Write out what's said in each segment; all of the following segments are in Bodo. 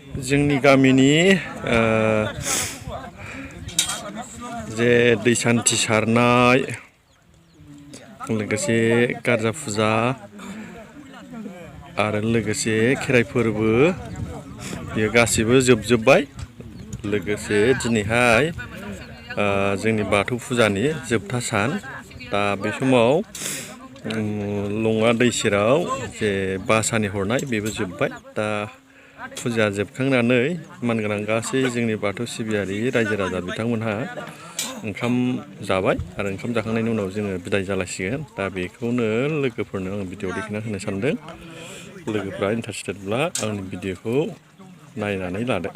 जोंनि गामिनि जे दै सान्थि सारनाय लोगोसे गारजा फुजा आरो लोगोसे खेराइ फोरबो बेयो गासिबो जोबजोब्बाय। लोगोसे दिनैहाय जोंनि बाथौ फुजानि जोबथा सान। दा बे समाव लङा दै सेराव जे बासानि हरनाय बेबो जोब्बाय। दा फुजा जोबखांनानै मानगोनां गासै जोंनि बाथौ सिबियारि रायजो राजा बिथांमोनहा ओंखाम जाबाय आरो ओंखाम जाखांनायनि उनाव जोङो बिदाय जालायसिगोन। दा बेखौनो लोगोफोरनो आं भिडिअ देखायना होनो सानदों। लोगोफ्रा इन्टारेस्टेडब्ला आंनि भिडिअखौ नायनानै लादो।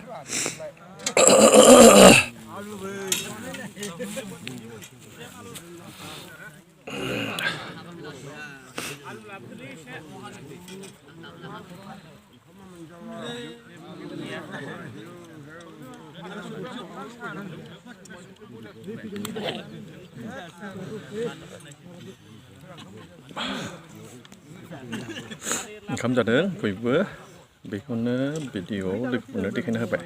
ओंखाम जादों बयबो, बेखौनो भिडिअ'आव लोगोफोरनो देखायना होबाय।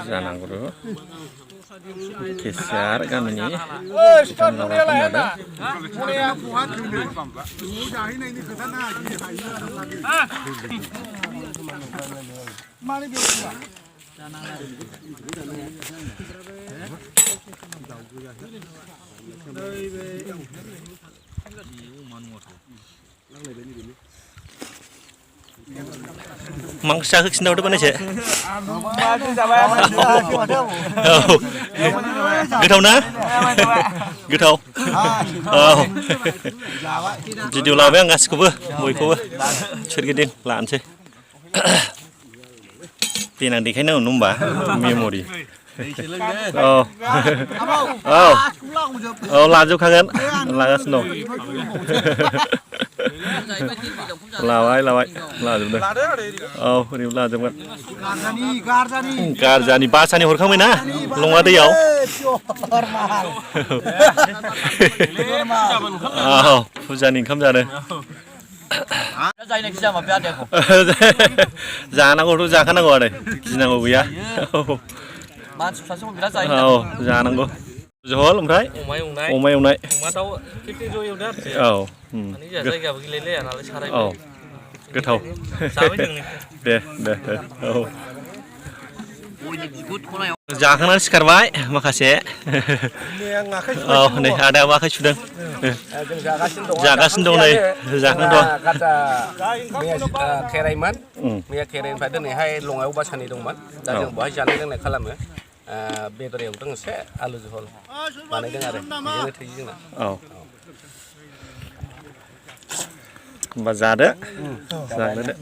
जानांगौ केसियार गामिनि मांसा खिन्थाहरदो बानायसो। गोथाव ना? गोथाव। औ भिडिअ लाबाय आं गासिखौबो बयखौबो सोरगिदिं लानोसै। देनां देखायनांगौ होनबा मेम'रि। औ औ औ लाजोबखागोन, लागासिनो दं। लाबाय लाजोबदों। औ ओरैबो लाजोबगोन। गारजानि बासानि हरखांबाय ना लङा दैयाव। औ फुजानि ओंखाम जादों। जानांगौथ' जाखानांगौ आरो गिनांगौ गैया। औ जानांगौ। जहल ओमफ्राय अमा एवनाय। औ औ गोथाव। दे औ जाखांनानै सिखारबाय माखासे। औ नै आदायाबो आखाइ सुदों। जागासिनो दं नै जाखांथ'। खेराइमोन मैया खेराइनिफ्राय दिनैहाय लङायाव बासानि दंमोन। दा जों बेवहाय जानाय लोंनाय खालामो। बेदर एवदों एसे आलु जहल बानायदों आरो बेजोंनो थैयो जोंना। औ होमबा जादो जाग्रोदो।